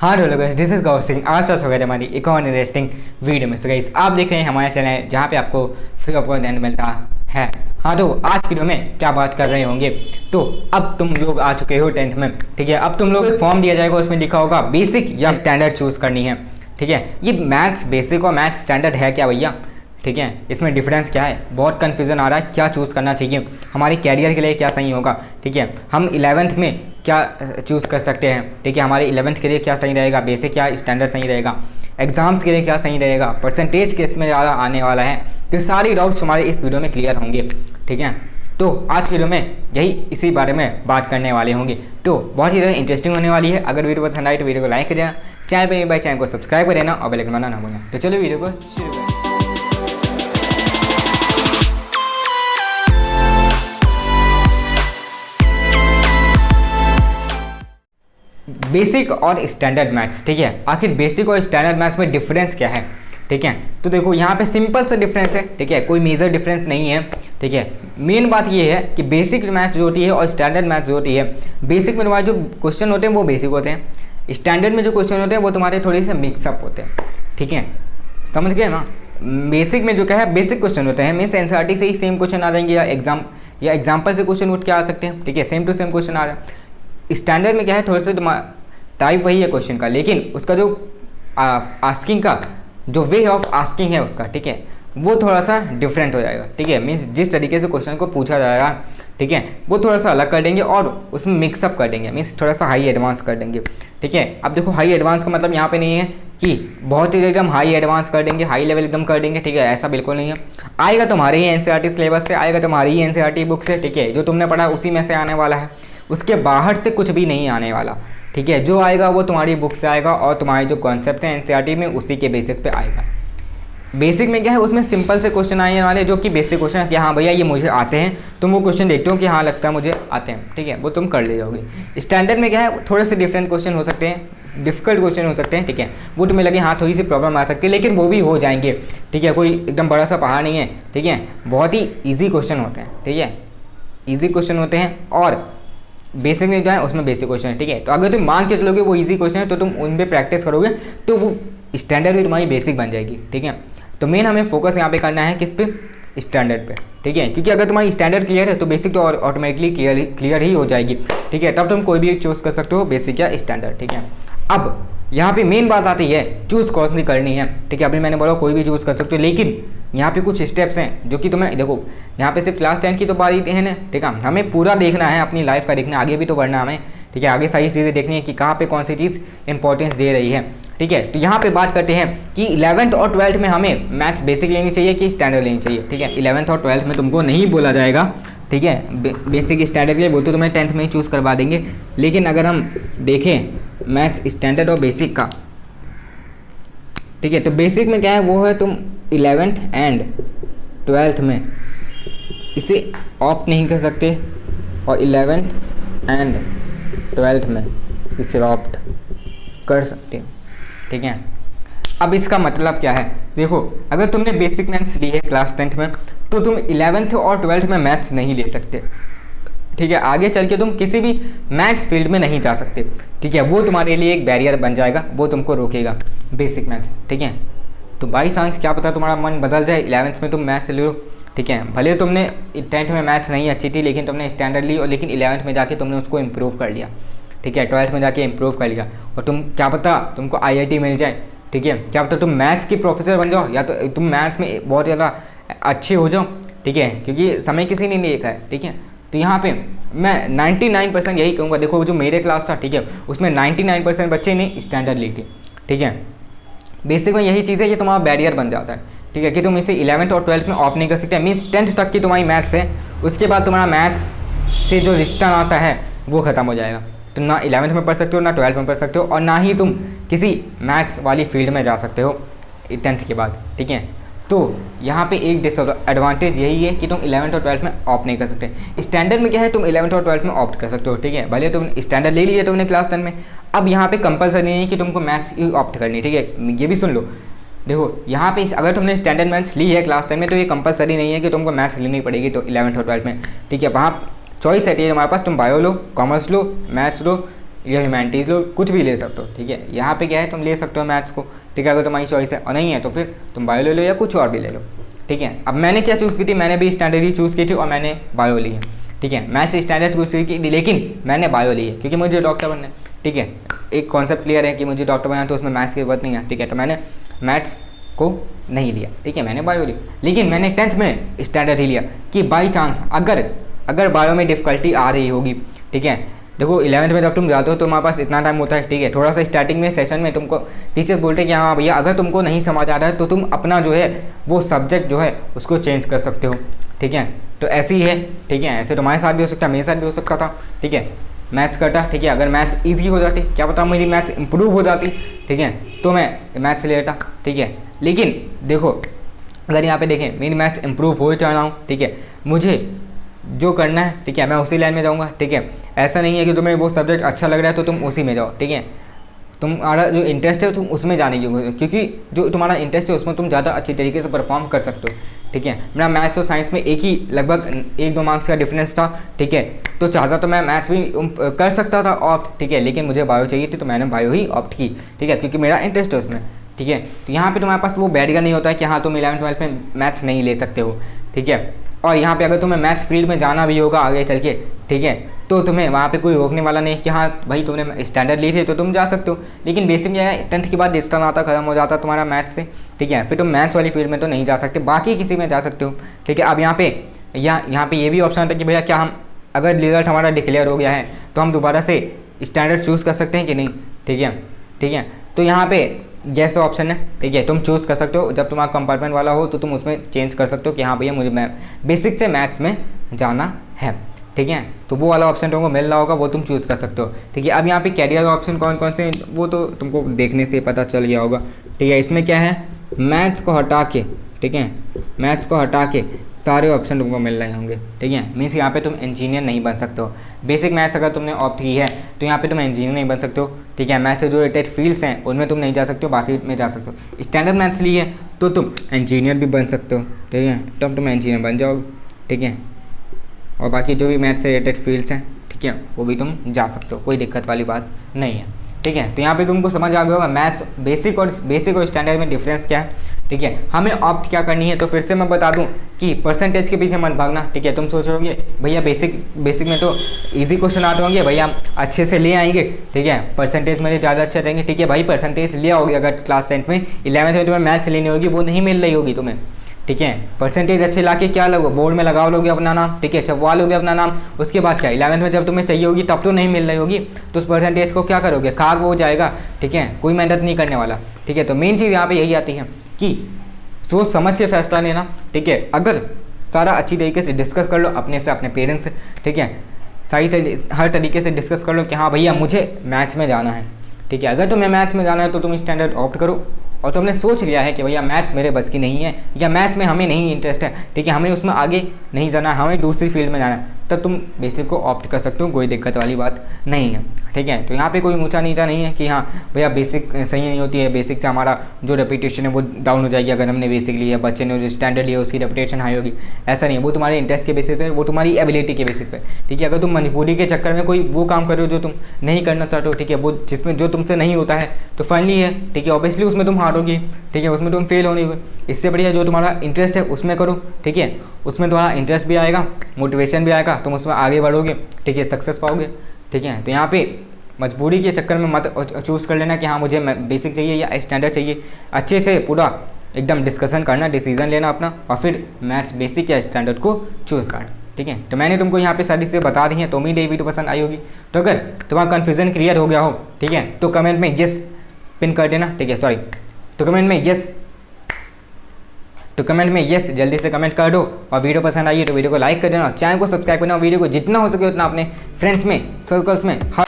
हाँ hello guys, this is गौर सिंह। आज का स्वागत है हमारी एक और इंटरेस्टिंग वीडियो में। सो गाइस, आप देख रहे हैं हमारे चैनल जहाँ पे आपको फ्री ऑफ कॉस्ट मिलता है। हाँ तो आज की वीडियो में क्या बात कर रहे होंगे, तो अब तुम लोग आ चुके हो 10th में, ठीक है। अब तुम लोग एक फॉर्म दिया जाएगा, उसमें लिखा होगा बेसिक या स्टैंडर्ड चूज करनी है, ठीक है। ये मैथ्स बेसिक और मैथ्स स्टैंडर्ड है क्या भैया, ठीक है। इसमें डिफरेंस क्या है, बहुत कन्फ्यूजन आ रहा है, क्या चूज़ करना चाहिए हमारे कैरियर के लिए, क्या सही होगा, ठीक है। हम 11th में क्या चूज़ कर सकते हैं, ठीक है। हमारे 11th के लिए क्या सही रहेगा, बेसिक या स्टैंडर्ड सही रहेगा, एग्जाम्स के लिए क्या सही रहेगा, परसेंटेज किस में ज़्यादा आने वाला है, तो सारी डाउट्स हमारे इस वीडियो में क्लियर होंगे, ठीक है। तो आज की वीडियो में यही इसी बारे में बात करने वाले होंगे, तो बहुत ही ज़्यादा इंटरेस्टिंग होने वाली है। अगर वीडियो पसंद आए तो वीडियो को लाइक कर देना, चैनल पर भाई चैनल को सब्सक्राइब कर देना और बेल आइकन दबाना ना भूलना। तो चलो वीडियो को शुरू करें। बेसिक और स्टैंडर्ड मैथ्स, ठीक है। आखिर बेसिक और स्टैंडर्ड मैथ्स में डिफरेंस क्या है, ठीक है। तो देखो यहाँ पे सिंपल सा डिफरेंस है, ठीक है, कोई मेजर डिफरेंस नहीं है, ठीक है। मेन बात ये है कि बेसिक मैथ्स जो होती है और स्टैंडर्ड मैथ्स जो होती है, बेसिक में तुम्हारे जो क्वेश्चन होते हैं वो बेसिक होते हैं, स्टैंडर्ड में जो क्वेश्चन होते हैं वो तुम्हारे थोड़े से मिक्सअप होते हैं, ठीक है। समझ गए ना। बेसिक में जो क्या है, बेसिक क्वेश्चन होते हैं, मीन्स एनसीईआरटी से ही सेम क्वेश्चन आ जाएंगे या एग्जाम्पल से क्वेश्चन उठ के आ सकते हैं, ठीक है, सेम टू सेम क्वेश्चन आ जाए। स्टैंडर्ड में क्या है, थोड़ा सा टाइप वही है क्वेश्चन का, लेकिन उसका जो आस्किंग का जो वे ऑफ आस्किंग है उसका, ठीक है, वो थोड़ा सा डिफरेंट हो जाएगा, ठीक है। मीन्स जिस तरीके से क्वेश्चन को पूछा जाएगा, ठीक है, वो थोड़ा सा अलग कर देंगे और उसमें मिक्सअप कर देंगे, मीन्स थोड़ा सा हाई एडवांस कर देंगे, ठीक है। अब देखो हाई एडवांस का मतलब यहाँ पे नहीं है कि बहुत ही एकदम हाई एडवांस कर देंगे, हाई लेवल एकदम कर देंगे, ठीक है, ऐसा बिल्कुल नहीं है। आएगा तुम्हारे ही एनसीईआरटी सिलेबस से, आएगा तुम्हारी ही एनसीईआरटी बुक से, ठीक है, जो तुमने पढ़ा उसी में से आने वाला है, उसके बाहर से कुछ भी नहीं आने वाला, ठीक है। जो आएगा वो तुम्हारी बुक से आएगा और तुम्हारे जो कॉन्सेप्ट है एनसीईआरटी में उसी के बेसिस पे आएगा। बेसिक में क्या है, उसमें सिंपल से क्वेश्चन आने वाले जो कि बेसिक क्वेश्चन है कि हाँ भैया ये मुझे आते हैं, तुम वो क्वेश्चन देखते हो कि हाँ लगता है मुझे आते हैं, ठीक है, वो तुम कर ले जाओगे। स्टैंडर्ड में क्या है, थोड़े से डिफरेंट क्वेश्चन हो सकते हैं, डिफिकल्ट क्वेश्चन हो सकते हैं, ठीक है, वो तुम्हें लगे हाँ थोड़ी सी प्रॉब्लम आ सकती है, लेकिन वो भी हो जाएंगे, ठीक है। कोई एकदम बड़ा सा पहाड़ नहीं है, ठीक है, बहुत ही ईजी क्वेश्चन होते हैं, ठीक है, ईजी क्वेश्चन होते हैं। और बेसिक में जो है उसमें बेसिक क्वेश्चन है, ठीक है। तो अगर तुम मान के चलोगे वो इजी क्वेश्चन है तो तुम उन पर प्रैक्टिस करोगे तो वो स्टैंडर्ड भी तुम्हारी बेसिक बन जाएगी, ठीक है। तो मेन हमें फोकस यहाँ पे करना है किस पे, स्टैंडर्ड पे, ठीक है, क्योंकि अगर तुम्हारी स्टैंडर्ड क्लियर है तो बेसिक तो ऑटोमेटिकली क्लियर ही हो जाएगी, ठीक है। तब तुम कोई भी चूज़ कर सकते हो, बेसिक या स्टैंडर्ड, ठीक है। अब यहाँ पे मेन बात आती है चूज़ कौन सी करनी है, ठीक है। अभी मैंने बोला कोई भी चूज़ कर सकते हो, लेकिन यहाँ पे कुछ स्टेप्स हैं जो कि तुम्हें देखो, यहाँ पे सिर्फ क्लास 10 की तो बात है ना, ठीक है, हमें पूरा देखना है, अपनी लाइफ का देखना है, आगे भी तो बढ़ना हमें, ठीक है। आगे सारी चीज़ें देखनी है कि कहाँ पे कौन सी चीज़ इंपॉर्टेंस दे रही है, ठीक है। तो यहाँ पे बात करते हैं कि 11th और 12th में हमें मैथ्स बेसिक लेनी चाहिए कि स्टैंडर्ड लेनी चाहिए, ठीक है। 11th और 12th में तुमको नहीं बोला जाएगा, ठीक है, बेसिक स्टैंडर्ड के लिए, वो तो तुम्हें 10th में ही चूज़ करवा देंगे। लेकिन अगर हम देखें मैथ्स स्टैंडर्ड और बेसिक का, ठीक है, तो बेसिक में क्या है वो है तुम 11th एंड 12th में इसे ऑप्ट नहीं कर सकते और 11th एंड 12th में इसे ऑप्ट कर सकते हो, ठीक है। अब इसका मतलब क्या है, देखो अगर तुमने बेसिक मैथ्स ली है क्लास 10th में तो तुम 11th और 12th में मैथ्स नहीं ले सकते, ठीक है। आगे चल के तुम किसी भी मैथ्स फील्ड में नहीं जा सकते, ठीक है, वो तुम्हारे लिए एक बैरियर बन जाएगा, वो तुमको रोकेगा बेसिक मैथ्स, ठीक है। तो बाई चांस क्या पता तुम्हारा मन बदल जाए, 11th में तुम मैथ्स ले लो, ठीक है, भले तुमने 10th में मैथ्स नहीं अच्छी थी लेकिन तुमने स्टैंडर्ड ली, और लेकिन 11th में जाके तुमने उसको इम्प्रूव कर लिया, ठीक है, 12th में जाके इम्प्रूव कर लिया, और तुम क्या पता तुमको IIT मिल जाए, ठीक है, क्या पता तुम मैथ्स की प्रोफेसर बन जाओ, या तो तुम मैथ्स में बहुत ज़्यादा अच्छे हो जाओ, ठीक है, क्योंकि समय किसी ने नहीं देखा है, ठीक है। तो यहाँ पे मैं 99% यही कहूँगा, देखो जो मेरे क्लास था, ठीक है, उसमें 99% बच्चे ने स्टैंडर्ड ली थी, ठीक है। बेसिक में यही चीज़ है, ये तुम्हारा बैरियर बन जाता है, ठीक है, कि तुम इसे 11th और 12th में ऑप्ट नहीं कर सकते, मीन्स 10th तक की तुम्हारी मैथ्स है, उसके बाद तुम्हारा मैथ्स से जो रिश्ता आता है वो ख़त्म हो जाएगा। तुम ना 11th में पढ़ सकते हो, ना 12th में पढ़ सकते हो, और ना ही तुम किसी मैथ्स वाली फील्ड में जा सकते हो 10th के बाद, ठीक है। तो यहाँ पे एक डिसएडवांटेज यही है कि तुम 11th और 12th में ऑप्ट नहीं कर सकते। स्टैंडर्ड में क्या है, तुम 11th और 12th में ऑप्ट कर सकते हो, ठीक है, भले तुम स्टैंडर्ड ले लिया तुमने क्लास 10 में। अब यहाँ पे कंपलसरी नहीं है कि तुमको मैथ्स ही ऑप्ट करनी, ठीक है, ये भी सुन लो। देखो यहाँ पे अगर तुमने स्टैंडर्ड मैथ्स ली है क्लास 10 में तो ये कंपलसरी नहीं है कि तुमको मैथ्स लेनी पड़ेगी तो 11th और 12th में, ठीक है। वहाँ चॉइस है, ठीक है, हमारे पास, तुम बायो लो, कॉमर्स लो, मैथ्स लो, या ह्यूमैनिटीज़ लो, कुछ भी ले सकते हो, ठीक है। यहाँ पे क्या है, तुम ले सकते हो मैथ्स को, ठीक है, अगर तुम्हारी चॉइस है, और नहीं है तो फिर तुम बायो ले लो या कुछ और भी ले लो, ठीक है। अब मैंने क्या चूज़ की थी, मैंने भी स्टैंडर्ड ही चूज़ की थी और मैंने बायो ली है, ठीक है। मैथ्स स्टैंडर्ड चूज़ की थी लेकिन मैंने बायो ली है क्योंकि मुझे डॉक्टर बनना है, ठीक है। एक कॉन्सेप्ट क्लियर है कि मुझे डॉक्टर बनना है तो उसमें मैथ्स की जरूरत नहीं है, ठीक है। तो मैंने मैथ्स को नहीं लिया, ठीक है, मैंने बायो ली। लेकिन मैंने 10th में स्टैंडर्ड ही लिया कि बाई चांस अगर बायो में डिफ़िकल्टी आ रही होगी, ठीक है। देखो 11th में जब तुम जाते हो तो तुम्हारे पास इतना टाइम होता है, ठीक है। थोड़ा सा स्टार्टिंग में सेशन में तुमको टीचर्स बोलते हैं कि हाँ भैया अगर तुमको नहीं समझ आ रहा है तो तुम अपना जो है वो सब्जेक्ट जो है उसको चेंज कर सकते हो, ठीक है। तो ऐसे ही है, ठीक है। ऐसे तुम्हारे साथ भी हो सकता है, मेरे साथ भी हो सकता था, ठीक है। मैथ्स करता, ठीक है, अगर मैथ्स ईजी हो जाती, क्या पता मेरी मैथ्स इंप्रूव हो जाती, ठीक है, तो मैं मैथ्स ले लेता, ठीक है। लेकिन देखो अगर यहाँ पे देखें मेरी मैथ्स इंप्रूव हो जा रहा हूँ, ठीक है, मुझे जो करना है, ठीक है, मैं उसी लाइन में जाऊँगा, ठीक है। ऐसा नहीं है कि तुम्हें वो सब्जेक्ट अच्छा लग रहा है तो तुम उसी में जाओ, ठीक है। तुम्हारा जो इंटरेस्ट है तुम उसमें जाने की, क्योंकि जो तुम्हारा इंटरेस्ट है उसमें तुम ज़्यादा अच्छी तरीके से परफॉर्म कर सकते हो, ठीक है। मेरा मैथ्स और साइंस में एक ही लगभग 1-2 मार्क्स का डिफरेंस था, ठीक है। तो चाहता तो मैं मैथ्स भी कर सकता था ऑप्ट, ठीक है, लेकिन मुझे बायो चाहिए थी तो मैंने बायो ही ऑप्ट की, ठीक है, क्योंकि मेरा इंटरेस्ट है उसमें, ठीक है। तो यहाँ पे तुम्हारे पास वो बैरियर नहीं होता है कि हाँ तुम 11th-12th में मैथ्स नहीं ले सकते हो, ठीक है। और यहाँ पे अगर तुम्हें मैथ्स फील्ड में जाना भी होगा आगे चल के, ठीक है, तो तुम्हें वहाँ पे कोई रोकने वाला नहीं कि हाँ भाई तुमने स्टैंडर्ड ली थी तो तुम जा सकते हो। लेकिन बेसिक क्या है, 10th के बाद डिस्टेंस आता खत्म हो जाता तुम्हारा मैथ्स से, ठीक है, फिर तुम मैथ्स वाली फील्ड में तो नहीं जा सकते, बाकी किसी में जा सकते हो, ठीक है। अब यहाँ पे ये भी ऑप्शन होता है कि भैया क्या हम अगर रिजल्ट हमारा डिक्लेयर हो गया है तो हम दोबारा से स्टैंडर्ड चूज़ कर सकते हैं कि नहीं, ठीक है, ठीक है। तो यहाँ पे जैसा ऑप्शन है, ठीक है, तुम चूज़ कर सकते हो, जब तुम्हारा कंपार्टमेंट वाला हो तो तुम उसमें चेंज कर सकते हो कि हाँ भैया मुझे बेसिक से मैथ्स में जाना है, ठीक है। तो वो वाला ऑप्शन तुमको मिल रहा होगा, वो तुम चूज़ कर सकते हो, ठीक है। अब यहाँ पे कैरियर का ऑप्शन कौन कौन से हैं वो तो तुमको देखने से पता चल गया होगा, ठीक है। इसमें क्या है, मैथ्स को हटा के, ठीक है, मैथ्स को हटा के सारे ऑप्शन तुमको मिल रहे होंगे, ठीक है। मीन्स यहाँ पे तुम इंजीनियर नहीं बन सकते हो। बेसिक मैथ्स अगर तुमने ऑप्ट की है तो यहाँ पे तुम इंजीनियर नहीं बन सकते हो, ठीक है। मैथ्स से जो रिलेटेड फील्ड्स हैं उनमें तुम नहीं जा सकते हो, बाकी में जा सकते हो। स्टैंडर्ड मैथ्स ली है तो तुम इंजीनियर भी बन सकते हो, ठीक है, तब तुम इंजीनियर बन जाओगे, ठीक है। और बाकी जो भी मैथ्स से रिलेटेड फील्ड्स हैं, ठीक है, वो भी तुम जा सकते हो, कोई दिक्कत वाली बात नहीं है, ठीक है। तो यहाँ पे तुमको समझ आ गया होगा मैथ्स बेसिक और स्टैंडर्ड में डिफरेंस क्या है, ठीक है। हमें ऑप्ट क्या करनी है, तो फिर से मैं बता दूं कि परसेंटेज के पीछे मत भागना, ठीक है। तुम सोच रहे होगे भैया बेसिक में तो इजी क्वेश्चन आते होंगे, भैया अच्छे से ले आएंगे, ठीक है, परसेंटेज मेरे ज़्यादा अच्छे रहेंगे, ठीक है भाई, परसेंटेज ले आओगे अगर क्लास 10th में, 11th में तुम्हें मैथ्स लेनी होगी, वो नहीं मिल रही होगी तुम्हें, ठीक है। परसेंटेज अच्छे लाके क्या लगो, बोर्ड में लगाओ लोगे अपना नाम, ठीक है, छपवा लोगे अपना नाम, उसके बाद क्या 11th में जब तुम्हें चाहिए होगी तब तो नहीं मिल रही होगी, तो उस परसेंटेज को क्या करोगे, खाक हो जाएगा, ठीक है, कोई मेहनत नहीं करने वाला, ठीक है। तो मेन चीज़ यहाँ पे यही आती है कि सोच समझ के फैसला लेना, ठीक है। अगर सारा अच्छी तरीके से डिस्कस कर लो अपने से, अपने पेरेंट्स से, ठीक है, हर तरीके से डिस्कस कर लो कि हाँ भैया मुझे मैथ्स में जाना है, ठीक है। अगर तुम्हें मैथ्स में जाना है तो तुम स्टैंडर्ड ऑप्ट करो, और तुमने सोच लिया है कि भैया मैथ्स मेरे बस की नहीं है या मैथ्स में हमें नहीं इंटरेस्ट है, ठीक है, हमें उसमें आगे नहीं जाना है, हमें दूसरी फील्ड में जाना है, तब तुम बेसिक को ऑप्ट कर सकते हो, कोई दिक्कत वाली बात नहीं है, ठीक है। तो यहाँ पे कोई ऊंचा नीचा नहीं है कि हाँ भैया बेसिक सही नहीं होती है, बेसिक से हमारा जो रेपुटेशन है वो डाउन हो जाएगी अगर हमने बेसिक लिया, बच्चे ने जो स्टैंडर्ड लिया उसकी रेपुटेशन हाई होगी, ऐसा नहीं है। वो तुम्हारे इंटरेस्ट के बेसिस पे, वो तुम्हारी एबिलिटी के बेसिस पे, ठीक है। अगर तुम मजबूरी के चक्कर में कोई वो काम करो जो तुम नहीं करना चाहते हो, ठीक है, वो जिसमें जो तुमसे नहीं होता है तो फाइनली है, ठीक है, ऑब्वियसली उसमें तुम हारोगी, ठीक है, उसमें तुम फेल होने हुए। इससे बढ़िया जो तुम्हारा इंटरेस्ट है उसमें करो, ठीक है, उसमें तुम्हारा इंटरेस्ट भी आएगा, मोटिवेशन भी आएगा, तुम उसमें आगे बढ़ोगे, ठीक है, सक्सेस पाओगे, ठीक है। तो यहाँ पे मजबूरी के चक्कर में मत चूज़ कर लेना कि हाँ मुझे बेसिक चाहिए या स्टैंडर्ड चाहिए, अच्छे से पूरा एकदम डिस्कशन करना, डिसीजन लेना अपना, और फिर मैथ्स बेसिक या स्टैंडर्ड को चूज़ करना, ठीक है। तो मैंने तुमको यहाँ पे सारी चीज़ें बता दी हैं, तो उम्मीद है वीडियो पसंद आई होगी। तो अगर तुम्हारा कन्फ्यूजन क्लियर हो गया हो, ठीक है, तो कमेंट में येस पिन कर देना, ठीक है, सॉरी, तो कमेंट में येस जल्दी से कमेंट कर दो, और वीडियो पसंद आई है तो वीडियो को लाइक कर देना, चैनल को सब्सक्राइब करना, और वीडियो को जितना हो सके उतना अपने फ्रेंड्स में, सर्कल्स में, हर